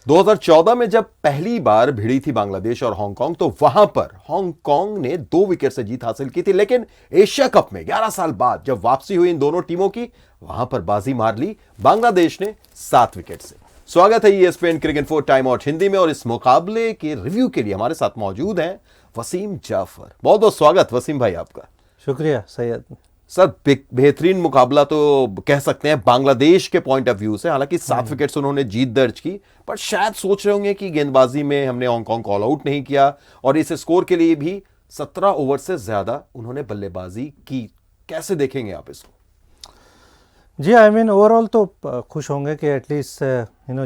2014 में जब पहली बार भिड़ी थी बांग्लादेश और हांगकांग, तो वहां पर हांगकांग ने 2 विकेट से जीत हासिल की थी। लेकिन एशिया कप में 11 साल बाद जब वापसी हुई इन दोनों टीमों की, वहां पर बाजी मार ली बांग्लादेश ने 7 विकेट से। स्वागत है ESPN cricket for time out Hindi में, और इस मुकाबले के रिव्यू के लिए हमारे साथ मौजूद हैं वसीम जाफर। बहुत बहुत स्वागत वसीम भाई आपका। शुक्रिया सैयद। सर, बेहतरीन मुकाबला तो कह सकते हैं बांग्लादेश के पॉइंट ऑफ व्यू से। हालांकि 7 विकेट से उन्होंने जीत दर्ज की, पर शायद सोच रहे होंगे कि गेंदबाजी में हमने हांगकांग को ऑल आउट नहीं किया, और इस स्कोर के लिए भी 17 ओवर से ज्यादा उन्होंने बल्लेबाजी की। कैसे देखेंगे आप इसको? जी आई मीन ओवरऑल तो खुश होंगे कि एटलीस्ट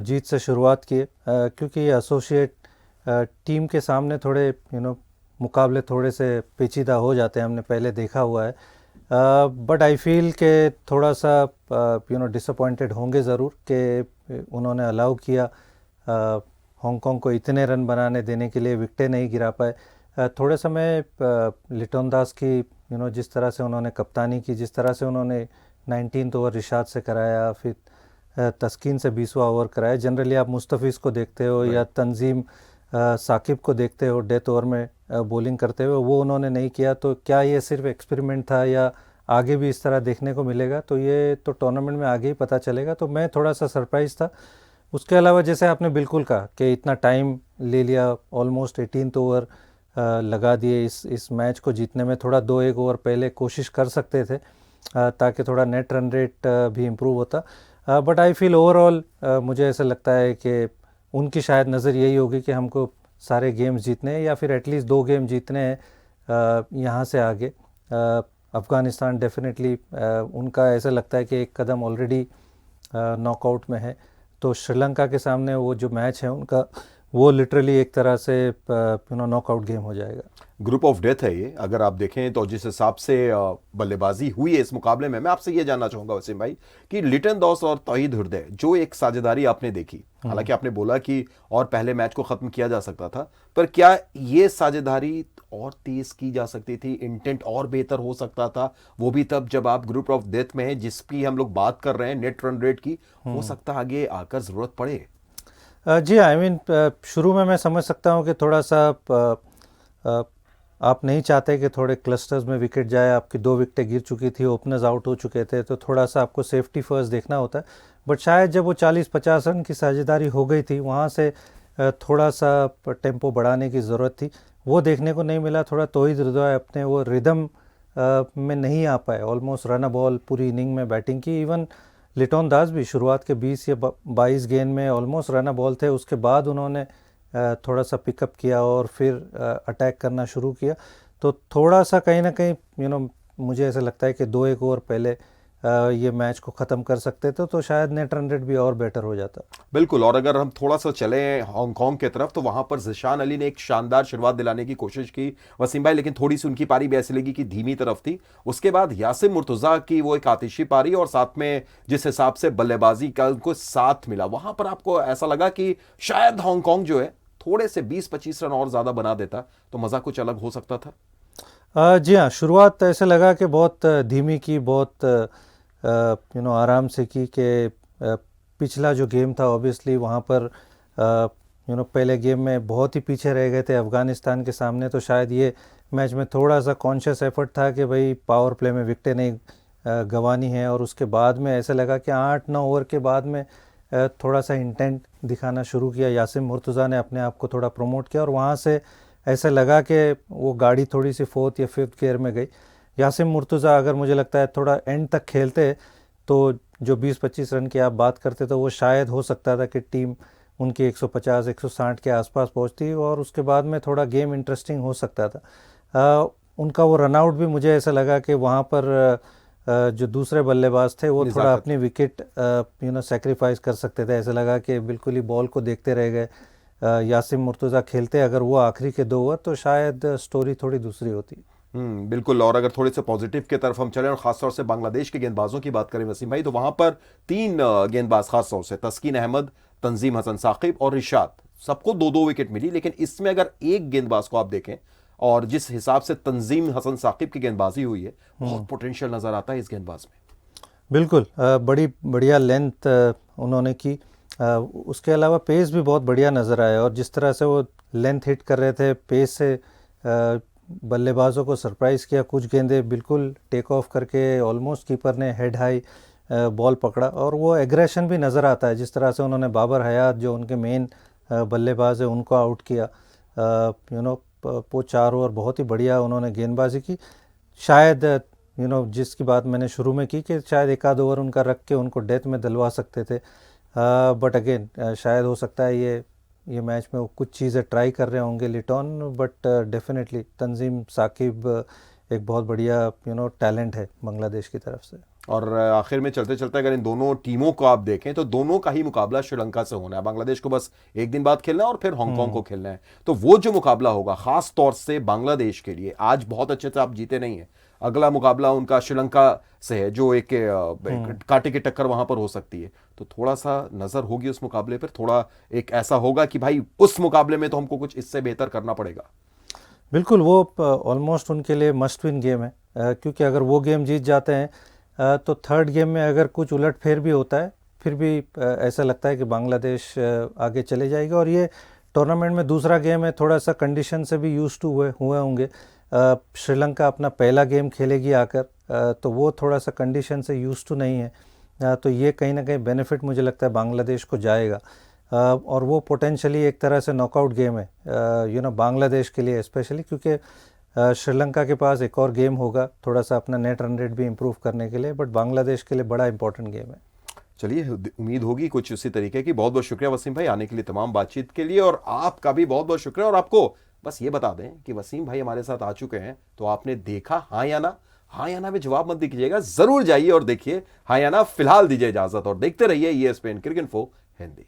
जीत से शुरुआत किए, क्योंकि एसोसिएट टीम के सामने थोड़े मुकाबले थोड़े से पेचीदा हो जाते हैं, हमने पहले देखा हुआ है। बट आई फील के थोड़ा सा डिसअपॉइंटेड होंगे ज़रूर कि उन्होंने अलाउ किया हांगकांग को इतने रन बनाने देने के लिए, विकेटें नहीं गिरा पाए। थोड़े समय लिटन दास की जिस तरह से उन्होंने कप्तानी की, जिस तरह से उन्होंने 19th ओवर रिशाद से कराया, फिर तस्कीन से 20वां ओवर कराया। जनरली आप मुस्तफ़िज़ को देखते हो या तंजीम साकिब को देखते हो डेथ ओवर में बॉलिंग करते हुए, वो उन्होंने नहीं किया। तो क्या ये सिर्फ एक्सपेरिमेंट था या आगे भी इस तरह देखने को मिलेगा, तो ये तो टूर्नामेंट में आगे ही पता चलेगा। तो मैं थोड़ा सा सरप्राइज़ था। उसके अलावा जैसे आपने बिल्कुल कहा कि इतना टाइम ले लिया, ऑलमोस्ट 18th ओवर लगा दिए इस मैच को जीतने में। थोड़ा 2-1 ओवर पहले कोशिश कर सकते थे ताकि थोड़ा नेट रन रेट भी इम्प्रूव होता। बट आई फील ओवरऑल मुझे ऐसा लगता है कि उनकी शायद नज़र यही होगी कि हमको सारे गेम्स जीतने हैं या फिर एटलीस्ट 2 गेम जीतने हैं यहाँ से आगे। अफ़गानिस्तान डेफिनेटली उनका ऐसा लगता है कि एक कदम ऑलरेडी नॉकआउट में है। तो श्रीलंका के सामने वो जो मैच है उनका, वो लिटरली एक तरह से नॉकआउट गेम हो जाएगा। ग्रुप ऑफ डेथ है ये, अगर आप देखें तो। जिस हिसाब से बल्लेबाजी हुई है इस मुकाबले में, मैं आपसे ये जानना चाहूंगा वसीम भाई कि लिटन दास और तौहीद हृदय, जो एक साझेदारी आपने देखी, हालांकि आपने बोला कि और पहले मैच को खत्म किया जा सकता था, पर क्या ये साझेदारी और तेज की जा सकती थी? इंटेंट और बेहतर हो सकता था, वो भी तब जब आप ग्रुप ऑफ डेथ में हैं, जिसकी हम लोग बात कर रहे हैं नेट रन रेट की। हो सकता है आगे आकर जरूरत पड़े। जी आई मीन शुरू में मैं समझ सकता हूँ कि थोड़ा सा आप नहीं चाहते कि थोड़े क्लस्टर्स में विकेट जाए। आपकी 2 विकेटें गिर चुकी थी, ओपनर्स आउट हो चुके थे, तो थोड़ा सा आपको सेफ्टी फर्स्ट देखना होता है। बट शायद जब वो 40-50 रन की साझेदारी हो गई थी, वहाँ से थोड़ा सा टेम्पो बढ़ाने की ज़रूरत थी, वो देखने को नहीं मिला। थोड़ा तौहीद हृदय अपने वो रिदम में नहीं आ पाए। ऑलमोस्ट रन बॉल पूरी इनिंग में बैटिंग की। इवन लिटन दास भी शुरुआत के 20 या 22 गेंद में ऑलमोस्ट रन बॉल थे, उसके बाद उन्होंने थोड़ा सा पिकअप किया और फिर अटैक करना शुरू किया। तो थोड़ा सा कहीं ना कहीं मुझे ऐसा लगता है कि 2-1 ओवर पहले ये मैच को ख़त्म कर सकते थे, तो शायद नेट रन रेट भी और बेटर हो जाता। बिल्कुल। और अगर हम थोड़ा सा चले हांगकांग की तरफ, तो वहां पर ज़िशान अली ने एक शानदार शुरुआत दिलाने की कोशिश की वसीम भाई, लेकिन थोड़ी सी उनकी पारी भी ऐसी लगी कि धीमी तरफ थी। उसके बाद यासिम मुर्तज़ा की वो एक आतिशी पारी, और साथ में जिस हिसाब से बल्लेबाजी का उनको साथ मिला, वहां पर आपको ऐसा लगा कि शायद हांगकांग जो है थोड़े से 20-25 रन और ज्यादा बना देता तो मजा कुछ अलग हो सकता था। जी हाँ, शुरुआत ऐसे लगा कि बहुत धीमी की, बहुत आराम से की। कि पिछला जो गेम था ऑब्वियसली वहाँ पर पहले गेम में बहुत ही पीछे रह गए थे अफ़गानिस्तान के सामने। तो शायद ये मैच में थोड़ा सा कॉन्शियस एफर्ट था कि भाई पावर प्ले में विकेटें नहीं गंवानी है। और उसके बाद में ऐसे लगा कि 8-9 ओवर के बाद में थोड़ा सा इंटेंट दिखाना शुरू किया। यासिम मुर्तज़ा ने अपने आप को थोड़ा प्रमोट किया, और वहाँ से ऐसे लगा कि वो गाड़ी थोड़ी सी 4th या 5th गियर में गई। यासिम मुर्तज़ा अगर मुझे लगता है थोड़ा एंड तक खेलते, तो जो 20-25 रन की आप बात करते, तो वो शायद हो सकता था कि टीम उनकी 150-160 के आसपास पहुंचती, और उसके बाद में थोड़ा गेम इंटरेस्टिंग हो सकता था। उनका वो रनआउट भी मुझे ऐसा लगा कि वहाँ पर जो दूसरे बल्लेबाज थे वो थोड़ा अपनी विकेट सेक्रीफाइस कर सकते थे। ऐसा लगा कि बिल्कुल ही बॉल को देखते रह गए। यासिम मुर्तज़ा खेलते अगर वो आखिरी के 2 ओवर, तो शायद स्टोरी थोड़ी दूसरी होती। बिल्कुल। और अगर थोड़े से पॉजिटिव की तरफ हम चलें और खासतौर से बांग्लादेश के गेंदबाजों की बात करें वसीम भाई, तो वहां पर 3 गेंदबाज खासतौर से तस्कीन अहमद, तंजीम हसन साकिब और रिशाद, सबको 2-2 विकेट मिली। लेकिन इसमें अगर एक गेंदबाज को आप देखें, और जिस हिसाब से तंजीम हसन साकिब की गेंदबाजी हुई है, बहुत पोटेंशियल नजर आता है इस गेंदबाज में। बिल्कुल, बड़ी बढ़िया लेंथ उन्होंने की। उसके अलावा पेस भी बहुत बढ़िया नज़र आया, और जिस तरह से वो लेंथ हिट कर रहे थे, पेस से बल्लेबाजों को सरप्राइज़ किया, कुछ गेंदें बिल्कुल टेक ऑफ करके ऑलमोस्ट कीपर ने हेड हाई बॉल पकड़ा, और वो एग्रेशन भी नज़र आता है जिस तरह से उन्होंने बाबर हयात जो उनके मेन बल्लेबाज है उनको आउट किया। वो 4 ओवर बहुत ही बढ़िया उन्होंने गेंदबाजी की। शायद जिसकी बात मैंने शुरू में की कि शायद एक आध ओवर उनका रख के उनको डेथ में दिलवा सकते थे, बट अगेन शायद हो सकता है ये मैच में वो कुछ चीज़ें ट्राई कर रहे होंगे लिटॉन, बट डेफिनेटली तंजीम साकिब एक बहुत बढ़िया टैलेंट है बांग्लादेश की तरफ से। और आखिर में चलते चलते अगर इन दोनों टीमों को आप देखें तो दोनों का ही मुकाबला श्रीलंका से होना है। बांग्लादेश को बस एक दिन बाद खेलना है और फिर हांगकांग को खेलना है। तो वो जो मुकाबला होगा खास तौर से बांग्लादेश के लिए, आज बहुत अच्छे से आप जीते नहीं है, अगला मुकाबला उनका श्रीलंका से है जो एक कांटे की टक्कर वहां पर हो सकती है। तो थोड़ा सा नजर होगी उस मुकाबले पर, थोड़ा एक ऐसा होगा कि भाई उस मुकाबले में तो हमको कुछ इससे बेहतर करना पड़ेगा। बिल्कुल, वो ऑलमोस्ट उनके लिए मस्ट विन गेम है, क्योंकि अगर वो गेम जीत जाते हैं तो थर्ड गेम में अगर कुछ उलटफेर भी होता है फिर भी ऐसा लगता है कि बांग्लादेश आगे चले जाएगा। और ये टूर्नामेंट में दूसरा गेम है, थोड़ा सा कंडीशन से भी यूज टू हुए होंगे। श्रीलंका अपना पहला गेम खेलेगी आकर, तो वो थोड़ा सा कंडीशन से यूज टू नहीं है, तो ये कहीं ना कहीं बेनिफिट मुझे लगता है बांग्लादेश को जाएगा। और वो पोटेंशली एक तरह से नॉकआउट गेम है बांग्लादेश के लिए स्पेशली, क्योंकि श्रीलंका के पास एक और गेम होगा थोड़ा सा अपना नेट रन रेट भी इम्प्रूव करने के लिए, बट बांग्लादेश के लिए बड़ा इंपॉर्टेंट गेम है। चलिए, उम्मीद होगी कुछ उसी तरीके की। बहुत बहुत शुक्रिया वसीम भाई आने के लिए, तमाम बातचीत के लिए, और आपका भी बहुत बहुत शुक्रिया। और आपको बस ये बता दें कि वसीम भाई हमारे साथ आ चुके हैं, तो आपने देखा हाँ या ना? हाँ या ना में जवाब मत दीजिएगा, जरूर जाइए और देखिए हाँ या ना। फिलहाल दीजिए इजाजत और देखते रहिए ESPN क्रिक इन्फो हिंदी।